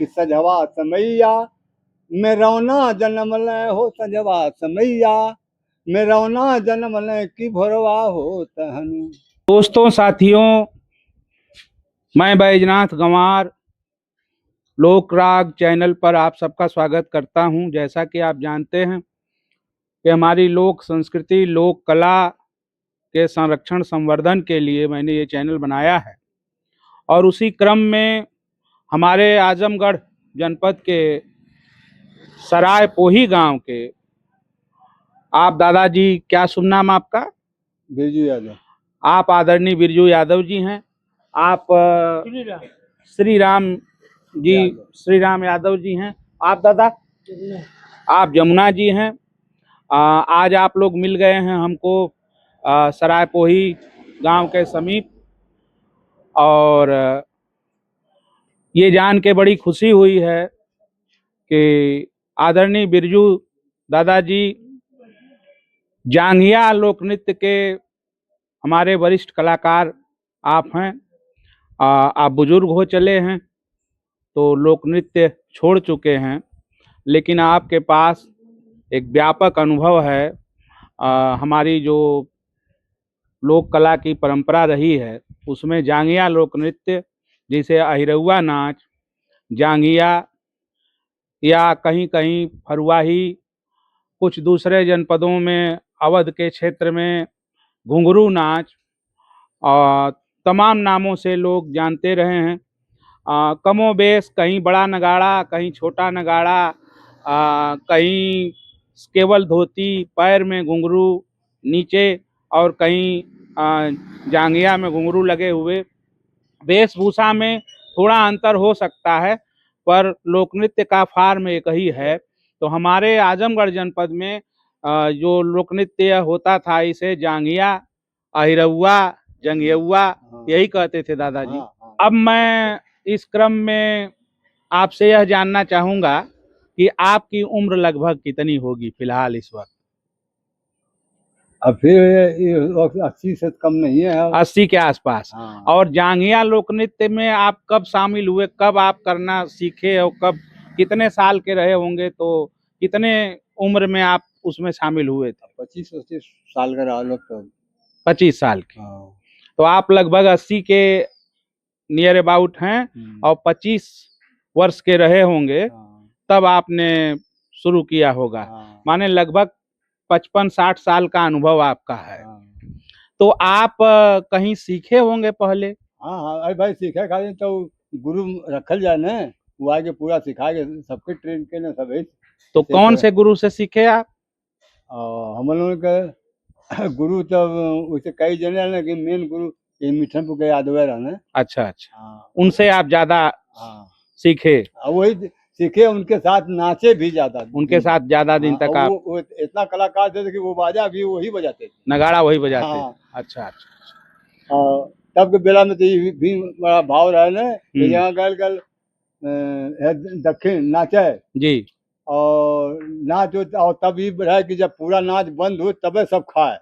कि सजवा समैया मैं रौना जन्म ले हो सजवा समैया मैं रौना जन्म ले की भोरवा हो तहनु। दोस्तों साथियों, मैं बैजनाथ गंवार लोक राग चैनल पर आप सबका स्वागत करता हूं। जैसा कि आप जानते हैं कि हमारी लोक संस्कृति लोक कला के संरक्षण संवर्धन के लिए मैंने ये चैनल बनाया है और उसी क्रम में हमारे आजमगढ़ जनपद के सराय पोही गांव के आप दादाजी, क्या शुभ नाम आपका? बिरजू यादव। आप आदरणीय बिरजू यादव जी हैं। आप श्री राम जी श्री राम यादव जी हैं। आप दादा? आप जमुना जी हैं। आज आप लोग मिल गए हैं हमको सराय पोही गांव के समीप, और ये जान के बड़ी खुशी हुई है कि आदरणीय बिरजू दादाजी जांघिया लोक नृत्य के हमारे वरिष्ठ कलाकार आप हैं। आप बुजुर्ग हो चले हैं तो लोक नृत्य छोड़ चुके हैं, लेकिन आपके पास एक व्यापक अनुभव है। हमारी जो लोक कला की परंपरा रही है उसमें जांघिया लोक नृत्य, जैसे अहिरौआ नाच, जांघिया या कहीं कहीं फरुआही, कुछ दूसरे जनपदों में अवध के क्षेत्र में घुंघरू नाच, और तमाम नामों से लोग जानते रहे हैं। कमोबेश कहीं बड़ा नगाड़ा, कहीं छोटा नगाड़ा, कहीं केवल धोती, पैर में घुंघरू नीचे, और कहीं जांघिया में घुंघरू लगे हुए। वेशभूषा में थोड़ा अंतर हो सकता है पर लोक नृत्य का फार्म एक ही है। तो हमारे आजमगढ़ जनपद में जो लोक नृत्य होता था इसे जांघिया, अहिरौआ, जंघियौआ यही कहते थे दादाजी। अब मैं इस क्रम में आपसे यह जानना चाहूंगा कि आपकी उम्र लगभग कितनी होगी फिलहाल इस वक्त? अब फिर 80 से कम नहीं है। 80 के आसपास। हाँ। और जांघिया लोक नृत्य में आप कब शामिल हुए, कब आप करना सीखे, और कब, कितने साल के रहे होंगे तो कितने उम्र में आप उसमें शामिल हुए थे? 25-25 साल का रहा लोग तो। 25 साल के। हाँ। तो आप लगभग 80 के नियर अबाउट हैं और 25 वर्ष के रहे होंगे तब आपने शुरू किया होगा। माने लगभग 55-60 साल का अनुभव आपका है। तो आप कहीं सीखे होंगे पहले? हाँ, अरे भाई सीखे खाली तो गुरु रखल जाए ना, वो आके पूरा सिखाएगा, सबके ट्रेन के ना सभी। तो कौन से गुरु से सीखे आप? हम लोगों के गुरु तब वैसे कई जने ना कि मेन गुरु ये मिठनपुर के यादव रहना। अच्छा अच्छा। उनसे आप ज्यादा सीखे? वही सीखे, उनके साथ नाचे भी ज्यादा, उनके साथ ज्यादा दिन तक आप? वो इतना कलाकार थे कि वो बाजा भी वही बजाते थे, नगाड़ा वही बजाते थे। अच्छा अच्छा। तब के बेला में तो ये भी बड़ा भाव रहा ना कि यहाँ गल दक्षिण नाचे जी, और नाच और तब ये रहा कि जब पूरा नाच बंद हो तबे सब खाए।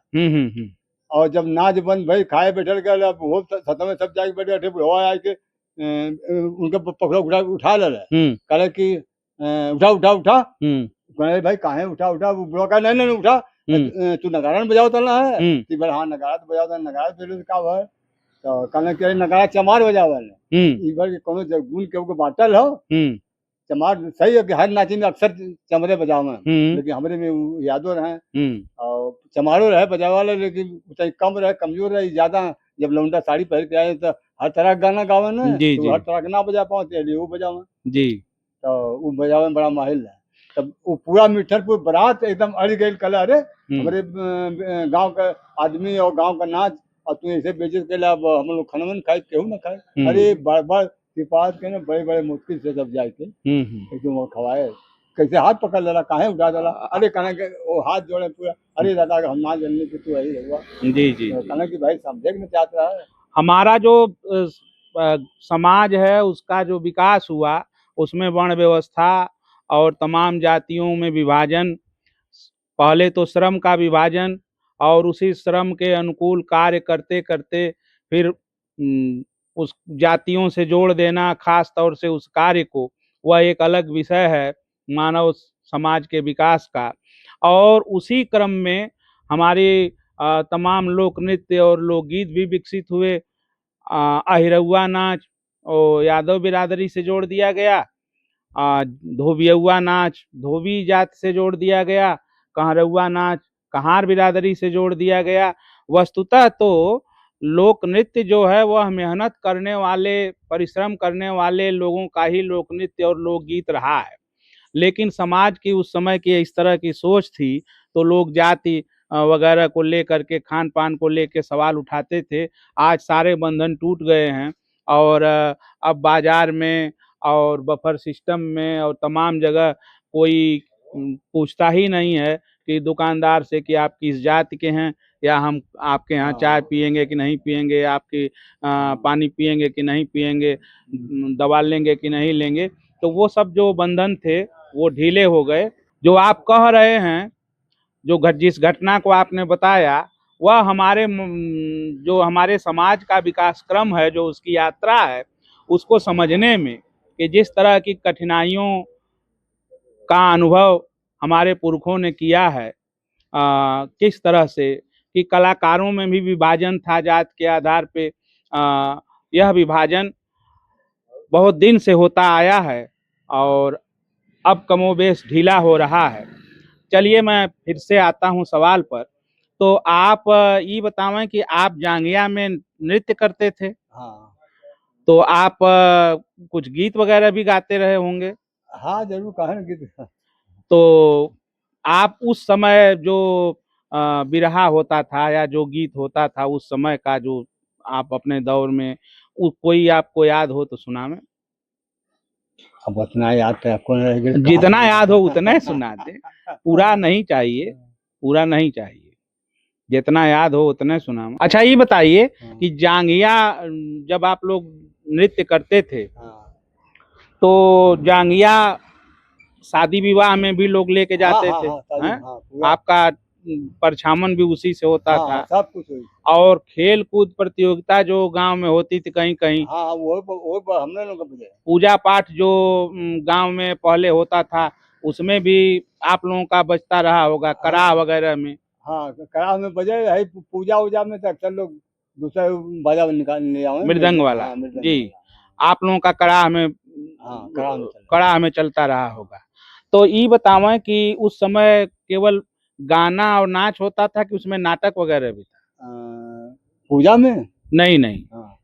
और जब नाच बंद भाई खाए बैठल गए, अब वो सतमे सब जाके बैठे बुढ़वा आए के उनके पकड़ा उठा ले करे कि उठा उठा उठा। कहे भाई काहे उठा उठा? वो बुढ़वा कहा नहीं नहीं उठा, तू नगाड़ा में बजाओ तला है कि भाई हाँ नगाड़ा तो बजाओ, नगाड़ा पे का है तो कहने के नगाड़ा चमार बजावल ई बार के कोनो गुण के को बाटल हो। चमार सही है कि हर नाची में अक्सर चमरे बजावे, लेकिन हमरे में यादो रहे और चमारो रहे बजावे वाले, लेकिन उतना कम रहे, कमजोर रहे ज्यादा। जब लौंडा साड़ी पहन के आए तो हर तरह का गाना गावे ना, तो हर तरह के ना बजा पाते वो बजावे जी, तो वो बजावे में बड़ा माहिर है। तब वो पूरा मिठनपुर बारात एकदम अड़ गई कल, अरे हमारे गांव का आदमी और गांव का नाच और तू ऐसे बेचे के ला हम लोग खाना खाए केहू ना खाए। अरे बार बार सिपात के ना बड़े बड़े मुश्किल से सब जाके एकदम खवाए, कैसे हाथ पकड़ लेला, काहे उठा देला? अरे कहना के वो हाथ जोड़े पूरा, अरे दादा हम ना जानने की तू यही हुआ। जी जी। कहना कि भाई समझे कि नहीं चाहता है। हमारा जो समाज है उसका जो विकास हुआ उसमें वर्ण व्यवस्था और तमाम जातियों में विभाजन, पहले तो श्रम का विभाजन और उसी श्रम के अनुकूल कार्य करते करते फिर उस जातियों से जोड़ देना, खास तौर से उस कार्य को, वह एक अलग विषय है मानव समाज के विकास का। और उसी क्रम में हमारे तमाम लोक नृत्य और लोकगीत भी विकसित हुए। अहिरौआ नाच और यादव बिरादरी से जोड़ दिया गया। धोबियौआ नाच धोबी जात से जोड़ दिया गया। कहारौआ नाच कहार बिरादरी से जोड़ दिया गया। वस्तुतः तो लोक नृत्य जो है वह मेहनत करने वाले, परिश्रम करने वाले लोगों का ही लोक नृत्य और लोकगीत रहा है। लेकिन समाज की उस समय की इस तरह की सोच थी, तो लोग जाति वगैरह को लेकर के, खान पान को लेकर सवाल उठाते थे। आज सारे बंधन टूट गए हैं और अब बाजार में और बफर सिस्टम में और तमाम जगह कोई पूछता ही नहीं है कि दुकानदार से कि आप किस जाति के हैं, या हम आपके यहाँ चाय पिएंगे कि नहीं पिएंगे, आपकी पानी पिएंगे कि नहीं पिएंगे, दवा लेंगे कि नहीं लेंगे। तो वो सब जो बंधन थे वो ढीले हो गए। जो आप कह रहे हैं, जिस घटना को आपने बताया, वह जो हमारे समाज का विकास क्रम है, जो उसकी यात्रा है, उसको समझने में कि जिस तरह की कठिनाइयों का अनुभव हमारे पुरखों ने किया है, किस तरह से कि कलाकारों में भी विभाजन था जात के आधार पे। यह विभाजन बहुत दिन से होता आया है और अब कमोबेश ढीला हो रहा है। चलिए मैं फिर से आता हूँ सवाल पर। तो आप ये बतावें कि आप जांघिया में नृत्य करते थे, हाँ तो आप कुछ गीत वगैरह भी गाते रहे होंगे। हाँ जरूर कहा कि तो आप उस समय जो बिरहा होता था या जो गीत होता था उस समय का, जो आप अपने दौर में कोई आपको याद हो तो सुनावें। अब उतना याद तो आपको नहीं रह गया। जितना याद हो उतना ही सुना दे, पूरा नहीं चाहिए, पूरा नहीं चाहिए, जितना याद हो उतना ही सुना। अच्छा ये बताइए कि जांघिया जब आप लोग नृत्य करते थे, तो जांघिया शादी विवाह में भी लोग लेके जाते थे, हैं? आपका परछामन भी उसी से होता था। सब कुछ हुई। और खेल कूद प्रतियोगिता जो गांव में होती थी कहीं कहीं, वो हमने लोग पूजा पाठ जो गांव में पहले होता था, उसमें भी आप लोगों का बचता रहा होगा, कड़ा वगैरह में। हाँ कड़ा में बजे है, पूजा उजा में तो अक्सर लोग दूसरा बाजा निकाल ले आए, मृदंग वाला। जी, आप लोगों का कड़ा में चलता रहा होगा। तो ये बतावें कि उस समय केवल गाना और नाच होता था कि उसमें नाटक वगैरह भी था? पूजा में नहीं नहीं,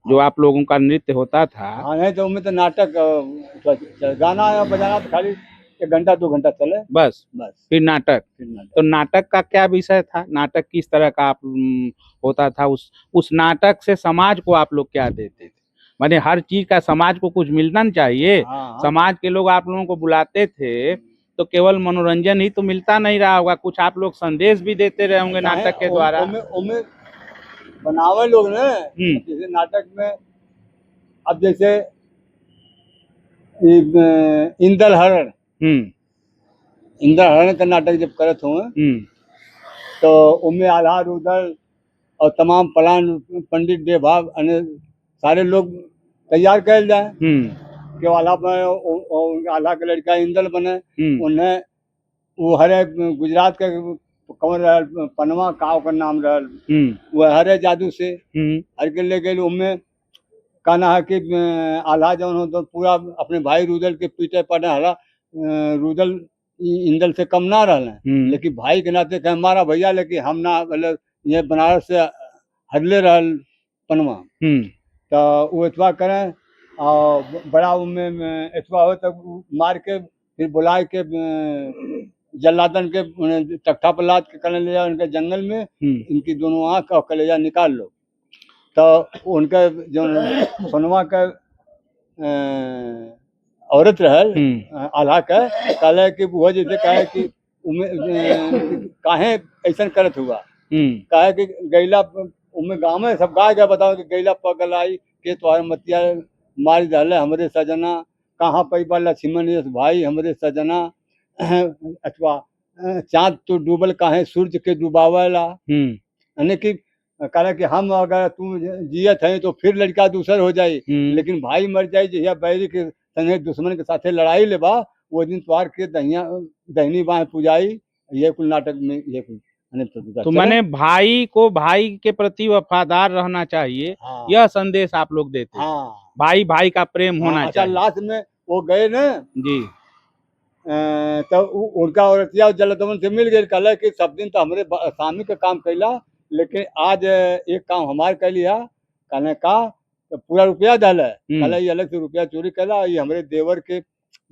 जो आप लोगों का नृत्य होता था। हाँ नहीं तो उनमें तो नाटक, गाना या बजाना तो खाली 1 घंटा 2 घंटा चले, बस। फिर नाटक। तो नाटक का क्या विषय था? नाटक किस तरह का आप होता था? उस नाटक से समाज को आप लोग क्या देते थे? माने हर चीज का समाज को कुछ मिलना न चाहिए। समाज के लोग आप लोगों को बुलाते थे तो केवल मनोरंजन ही तो मिलता नहीं रहा होगा, कुछ आप लोग संदेश भी देते रहे होंगे नाटक के द्वारा। बनावे लोग ने जैसे नाटक में, अब जैसे इंदल हरण का नाटक जब करत हुए तो उनमें आल्हा रुदल और तमाम प्लान पंडित देवा सारे लोग तैयार कर जाए कि आल्हा के लड़का इंदल बने। उन्हें वो हरे गुजरात के कौन रहल, पनवा का नाम रहल, वो हरे जादू से हर के ले गए। उनमें कहना है कि आल्हा जौन हो तो पूरा अपने भाई रुदल के पीछे पड़े हला। रुदल इंदल से कम ना रहे, लेकिन भाई के नाते कहे मारा भैया, लेकिन हम ना मतलब ये बनारस से हरले रहल पनवा, तो वो इतवा करें और बड़ा उनमें इतवा हो तब मार के फिर बुलाए के जल्लादन के तख्ता पर लाद के करने ले जाओ उनके जंगल में, इनकी दोनों आँख और कलेजा निकाल लो। तो उनके जो सोनवा का औरत रहल आल्हा का, कहले कि वो जैसे कहे कि काहे ऐसा करत हुआ, कहे कि गैला उनमें गाँव में सब गाय गया, बताओ कि गैला पगल आई के तुम्हारे मतिया मारी दहले हमरे सजना, कहाँ पैबा लक्ष्मण यस भाई हमरे सजना, अथवा चाँद तो डूबल काहे सूर्य के डुबावेला। यानी कि कहा कि हम अगर तू जियत है तो फिर लड़का दूसर हो जाए, लेकिन भाई मर जाए जहिया बैरी के संगे दुश्मन के साथे लड़ाई ले बा, वो दिन तोहार के दहिनी बाह पुजाई, ये कुल नाटक में ये कुल तो मैंने भाई को भाई के प्रति वफादार रहना चाहिए, हाँ यह संदेश आप लोग देते हैं। हाँ भाई भाई का प्रेम होना अच्छा, चाहिए। लास्ट में वो गए ना जी तब उनका औरतिया जलदमन से मिल गए, कहला कि सब दिन तो हमरे स्वामी का काम कैला, लेकिन आज एक काम हमार कर लिया। कहने का तो पूरा रुपया डाल है, कहला ये अलग से रुपया चोरी कैला, ये हमरे देवर के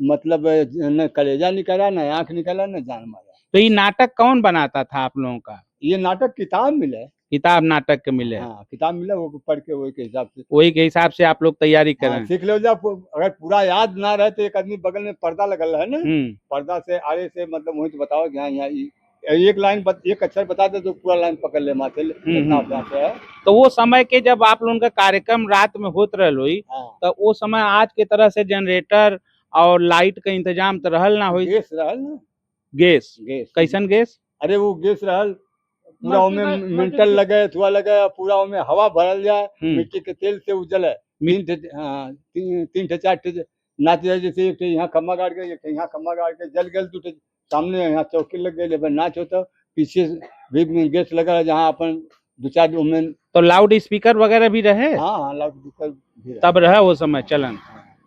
मतलब न कलेजा निकला, न आँख निकला, न जान मारा। तो ये नाटक कौन बनाता था आप लोगों का? ये नाटक किताब मिले, किताब नाटक के मिले? हाँ किताब मिले, वो पढ़ के वही के हिसाब से वही के हिसाब से आप लोग तैयारी हाँ, करें। सीख लो। जब अगर पूरा याद ना रहे तो एक आदमी बगल में पर्दा लगल है ना, पर्दा से आड़े से मतलब वही तो बताओ कि हाँ यहाँ एक लाइन एक अक्षर बता दे तो पूरा लाइन पकड़ ले माथे इतना अभ्यास है। तो वो समय के जब आप लोगों का कार्यक्रम रात में होत रहल हुई, तो वो समय आज के तरह से जनरेटर और लाइट का इंतजाम तो रहल ना हुई? गैस रहल ना, गैस गैस कैसन गैस? अरे वो गैस रहल, पूरा में मिंटल लगे, धुआं लगे, पूरा में हवा भरल जाए, मिट्टी के तेल से उजल है। तीन ठे चार ठे नाच जाए, जैसे एक यहाँ खम्मा गाड़ के, एक यहाँ खम्मा गाड़ के जल गल, दूठे सामने यहाँ चौकी लग गई, नाच होता, पीछे भी गैस लगा है जहाँ अपन दो चार उमें। तो लाउड स्पीकर वगैरह भी रहे? हाँ हाँ लाउड स्पीकर भी तब रहे वो समय चलन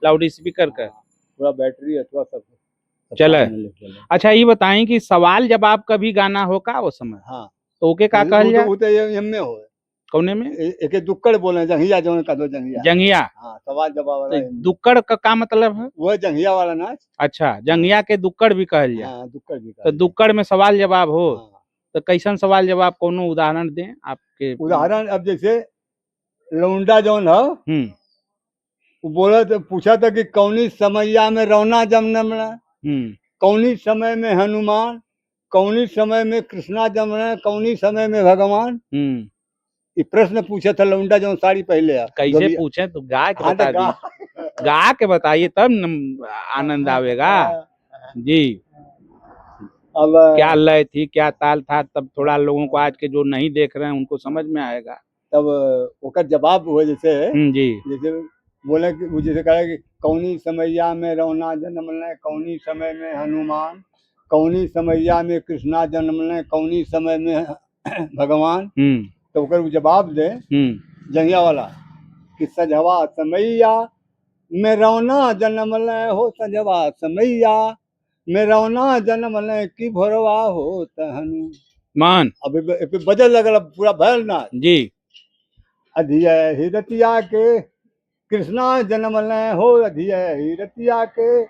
लाउड स्पीकर का, पूरा बैटरी अथवा सब चले। अच्छा ये बताएं कि सवाल जवाब कभी गाना हो का वो समय? हाँ तो ओके का कहल जाए? वो तो एमे हो कौने में? एक दुक्कड़ बोले, जंघिया जो का दो जंघिया। जंघिया? हाँ सवाल जवाब वाला। दुक्कड़ का मतलब है? वो जंघिया वाला नाच। अच्छा, जंघिया के दुक्कड़ भी कहल जाए। हाँ दुक्कड़ भी। तो दुक्कड़ में सवाल जवाब हो, तो कैसन सवाल जवाब, कोनो उदाहरण दें आपके? उदाहरण अब जैसे लौंडा जौन है, वो बोला तो पूछा था कि कौनी समैया में रौना जमना, कौनी समय में हनुमान, कौनी समय में कृष्णा जमना, कौनी समय में भगवान। ये प्रश्न पूछा था लौंडा जो साड़ी पहले। कैसे पूछे? तो गा के बता दी, गा के बताइए तब आनंद आवेगा जी। अब क्या लय थी, क्या ताल था, तब थोड़ा लोगों को आज के जो नहीं देख रहे हैं उनको समझ में आएगा। तब ओकर जवाब हुआ जैसे जी, जैसे बोले कि वो जैसे कहा कि कौनी समैया में रौना जन्म ले, कौनी समय में हनुमान, कौनी समैया में कृष्णा जन्म ले, कौनी समय में भगवान। तो ओकर जवाब दे जंगिया वाला कि सजवा समैया में रौना जन्म ले हो, सजवा समैया में रौना जन्म ले की भोरवा हो हनुमान। अब बजल लगल पूरा भयल ना जी। अधिया हिरतिया के कृष्णा जन्म ले हो, अधिया हिरतिया के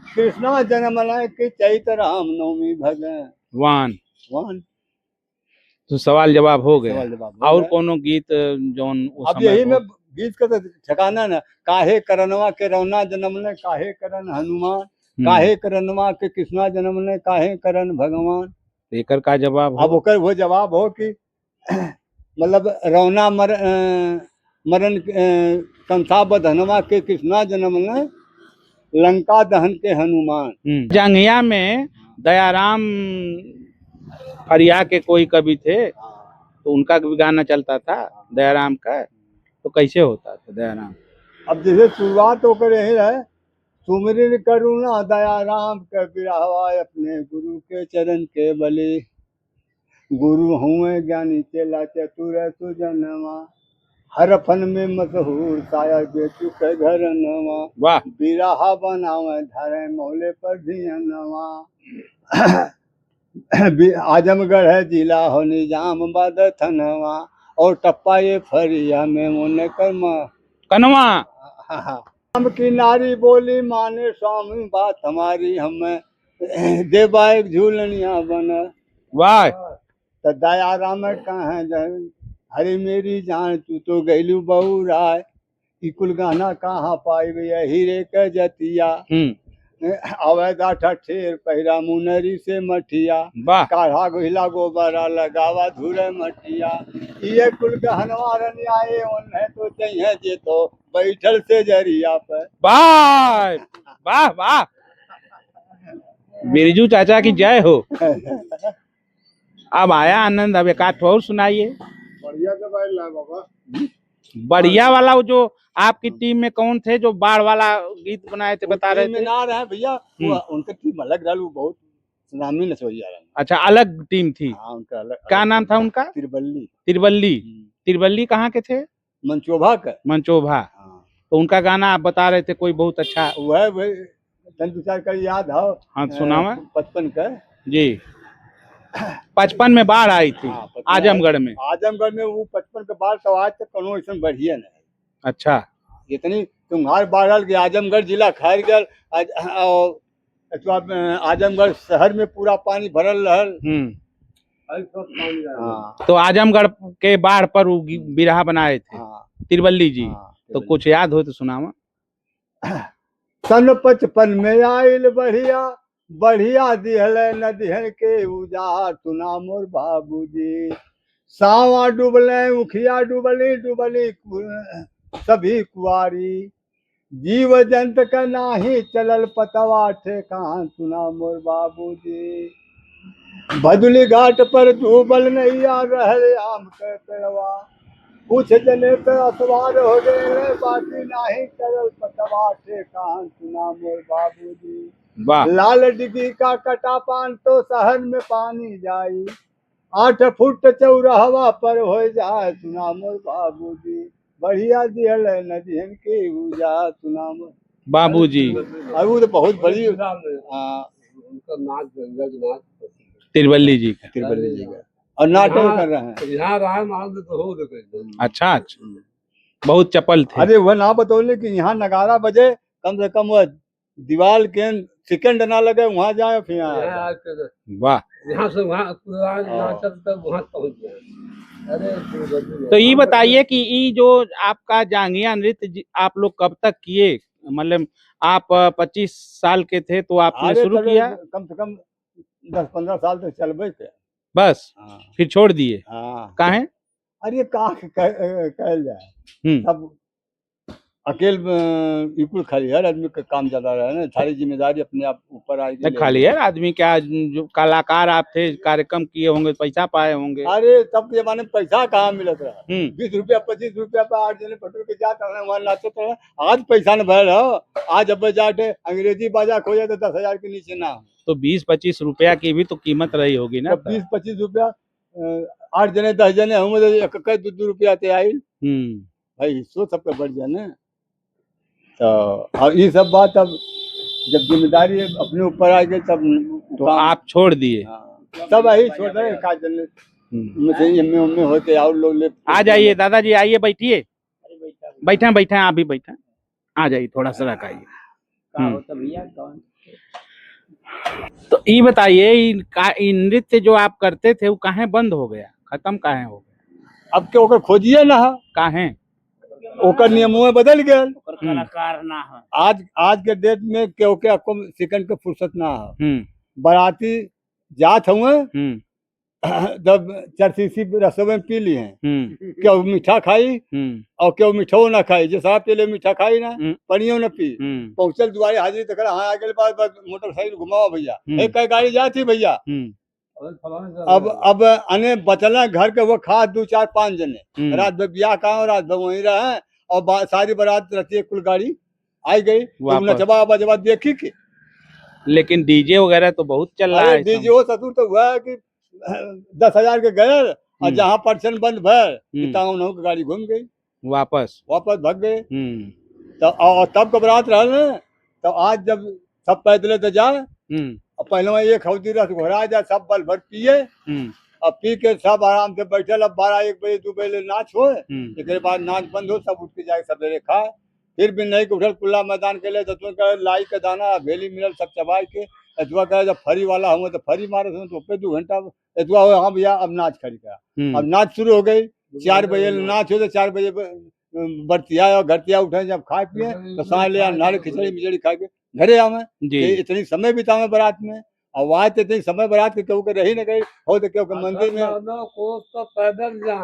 कृष्णा जन्म ले के चैत राम नवमी भगवान। तो सवाल जवाब हो गए। सवाल जवाब और कोनो गीत जौन अब यही में गीत का तो ठिकाना ना, काहे करनवा के रौना जन्म ले, काहे करन हनुमान, काहे करनवा के कृष्णा जन्म ले, काहे करन भगवान। एकर का जवाब? अब ओकर वो जवाब हो कि मतलब रौना मरण कंसा बधनवा के कृष्णा जन्म ले, लंका दहन के हनुमान। जंघिया में दयाराम फरिया के कोई कवि थे, तो उनका भी गाना चलता था दयाराम का। तो कैसे होता था दयाराम? अब जैसे शुरुआत होकर यही रहे, सुमिरन करुणा दयाराम के बिरहवा अपने गुरु के चरण के बले, गुरु हुए ज्ञानी चेला चतुर सुजनवा, हर फन में मशहूर साया बेचू के घर नवा। वाह। बिरहा बनावे धारे मोहले पर धियनवा। आजमगढ़ है जिला हो निजाम बाद थनवा, और टप्पा ये फरिया में मुने कर्मा कनवा। हम की नारी बोली माने स्वामी बात हमारी, हमें देवा एक झूलनिया बना। वाह। तो दयाराम कहाँ जाए, अरे मेरी जान तू तो गैलू बहु राय, कुल गाना कहाँ पाई भैया हीरे के जतिया, अवैधा ठठेर पहिरा मुनरी से मठिया, काढ़ा गोहिला गोबरा लगावा धुरे मठिया, ये कुल गहनवा रनियाए उन्हें तो चाहिए जे तो बैठल से जरिया पर। वाह वाह वाह, बिरजू चाचा की जय हो। अब आया आनंद, अब एक आठ और सुनाइए। बढ़िया बाबा। बढ़िया वाला वो जो आपकी टीम में कौन थे जो बाढ़ वाला गीत बनाए थे, बता रहे थे? ना रहे भैया, वो उनका टीम अलग रहा, वो बहुत नामी नचवैया रहा। अच्छा, अलग टीम थी। हाँ, उनका अलग। क्या नाम था उनका? तिरबल्ली। तिरबल्ली। तिरबल्ली कहाँ के थे? मंचोभा का। मंचोभा। हाँ। तो उनका गाना आप बता रहे थे कोई बहुत अच्छा। वह तन विचार कर याद है। हाँ, सुनावा। 55 का जी, 55 में बाढ़ आई थी। हाँ, आजमगढ़ में। आजमगढ़ में वो 55 के बाद तो आज तक कोनो ऐसा बढ़िया नहीं। अच्छा। इतनी तुम्हार बाढ़ के आजमगढ़ जिला खैर गया। आजमगढ़ शहर में पूरा पानी भरल रहल। हाँ। तो आजमगढ़ के बाढ़ पर वो बिरहा बनाए थे। हाँ। तिरबल्ली जी। तो कुछ याद हो तो सुनावा। सन 55 में आइल बढ़िया, बढ़िया दिहल नदिहन के उजार, सुना मोर बाबूजी। सावा डूबले, उखिया डूबली, डूबली सभी कुआरी, जीव जंत का नाही चलल पतवा ठेकान, सुना मोर बाबूजी। भदुली घाट पर डूबल नैया रहल आम के पेड़वा, कुछ जने पे अखबार हो गए, बाकी नाही चलल पतवा ठेकान, सुना मोर बाबूजी। लाल डिगी का कटा पान तो शहर में पानी जाई, 8 फुट चौराहवा पर हो जाए, सुना मोर बाबूजी। बढ़िया दिहल नदिहन के उजा, सुना मोर बाबूजी। अब वो तो बहुत बड़ी। उनका नाच तिरबल्ली जी का। तिरबल्ली जी का। और नाटक कर रहे हैं यहाँ रहा मान तो हो। अच्छा अच्छा, बहुत चपल थे। अरे वह ना बतौले कि यहाँ नगारा बजे, कम से कम वह दीवार के सेकंड ना लगे, वहाँ जाए फिर वाह। यहाँ से वहाँ पहुँच गया। अरे तो ये बताइए कि ये जो आपका जांघिया नृत्य आप लोग कब तक किए? मतलब आप 25 साल के थे तो आपने शुरू किया? कम से कम 10-15 साल तक चलबे थे बस। फिर छोड़ दिए? काहे? अरे का कहल जाए, सब अकेले बिल्कुल खाली हर आदमी का काम ज्यादा रहा है ना, सारी जिम्मेदारी अपने आप ऊपर आ गई। खाली है आदमी क्या, जो कलाकार आप थे, कार्यक्रम किए होंगे, पैसा पाए होंगे। अरे तब के जमाने में पैसा कहाँ मिलत रहा। 20 रुपया 25 रुपया पे 8 जने पटोल के जाते रहे, वहाँ नाचते रहे। आज पैसा न भर हो, आज अब जाके अंग्रेजी बाजा खोजे तो 10,000 के नीचे ना हो। तो 20-25 रुपया की भी तो कीमत रही होगी ना। 20-25 रुपया 8 जने 10 जने हम 1-2 रुपया ते आई। भाई हिस्सों सबका बढ़ जाए ना। तो ये सब बात अब जब जिम्मेदारी अपने ऊपर आ गई तब तो आप छोड़ दिए। सब यही छोड़ रहे का जने उम्मे होते और लोग ले। आ जाइए दादाजी, आइए बैठिए। बैठे बैठे आप भी बैठे, आ जाइए थोड़ा सा रखाइए। तो ये बताइए, नृत्य जो आप करते थे वो काहे बंद हो गया, खत्म काहे हो गया? अब के ओकर खोजिए ना काहे, ओकर नियमों बदल गए। कलाकार ना है आज के डेट में केहू के आपको सेकंड के फुर्सत ना है। बाराती जात हुए जब 4 शीशी रसों में पी ली है, केहू मीठा खाई और केहू मीठो ना खाई, जो साहब पहले मीठा खाई ना पनियो न पी, पहुंचल दुआरे हाजिरी तक हाँ आगे मोटरसाइकिल घुमाओ भैया, एक कई गाड़ी जाती भैया। अब अने बचला घर के वो खा 2-4-5 जने, रात भर ब्याह का रात भर वहीं रहे और सारी बारात रहती कुल गाड़ी आई गई तो नचबा बजबा देखी के। लेकिन डीजे वगैरह तो बहुत चल रहा है। डीजे वो ससुर तो हुआ है कि 10,000 के गए और जहाँ पर्सन बंद भर गाड़ी घूम गई, वापस भाग गए। तो तब का बारात रहा ना, तो आज जब सब पैदल तो जाए और पहले एक हौदी रस घोड़ा जाए, सब बल भर पिए और पी के सब आराम से बैठे। अब 12-1 बजे 2 बजे नाच हो, एक बाद नाच बंद हो, सब उठ के जाए सवेरे खाए। फिर भी नहीं उठल खुला मैदान के लिए तो लाई के दाना भेली मिलल सब चबाई के एतवा कहे जब फरी वाला हुआ तो फरी मारे तो 2 घंटा एतवा हो। हाँ भैया अब नाच खड़ी करा। अब नाच शुरू हो गई, 4 बजे नाच हो तो 4 बजे बरतिया और घरतिया उठे, जब खाए पिए तो सांझ ले नाड़ खिचड़ी मिचड़ी खा के घरे आवे। इतनी समय बितावे बारात में, और आज तो इतनी समय बारात के केहू के रही न गई हो, तो केहू के मंदिर में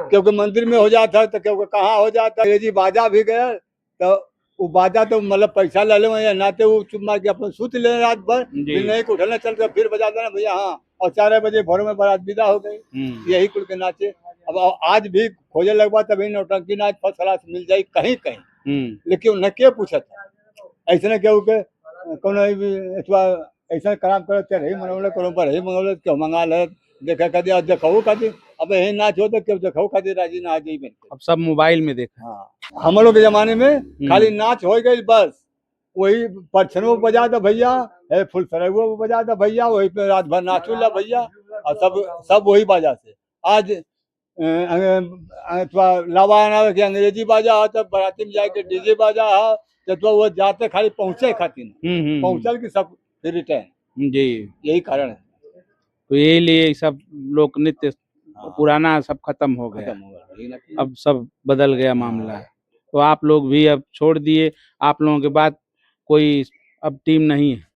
क्योंकि मंदिर में हो जाता है, तो केहू के कहाँ हो जाता है। बाजा भी गया तो वो बाजा तो मतलब पैसा ले ले नाते वो चुप मार के अपन सूत ले रात भर, फिर नहीं उठना चल के फिर बजा देना भैया। हाँ, और 4 बजे भोर में बारात विदा हो गई। यही कुल के नाचे अब आज भी खोजे लगवा तभी नौटंकी नाच फर्स्ट क्लास मिल जाई कहीं कहीं, लेकिन उन्हें के पूछत ऐसे न केहू के कोनो ऐसा काम करे ते रही मनौले कोनो पर रही मंगौले क्यों मंगा ले देखा कर दिया देखो खातिर अब यही नाच हो तो क्यों देखो खातिर राजी ना आ जाई बन अब सब मोबाइल में देखा। हाँ हम लोग के जमाने में खाली नाच हो गई बस, वही परछनों बजा दो भैया, है फुल सरगुआ बजा दो भैया, वही पे रात भर नाचू ला भैया, और सब वही बाजा से। आज लावा के अंग्रेजी बाजा है तो बाराती में जाके डीजे बाजा है तो वो जाते खाली पहुंचे खातिर पहुंचल की सब रिटर्न। जी यही कारण है। तो यही लिए सब लोक नृत्य पुराना सब खत्म हो गया, अब सब बदल गया मामला। तो आप लोग भी अब छोड़ दिए, आप लोगों के बाद कोई अब टीम नहीं है।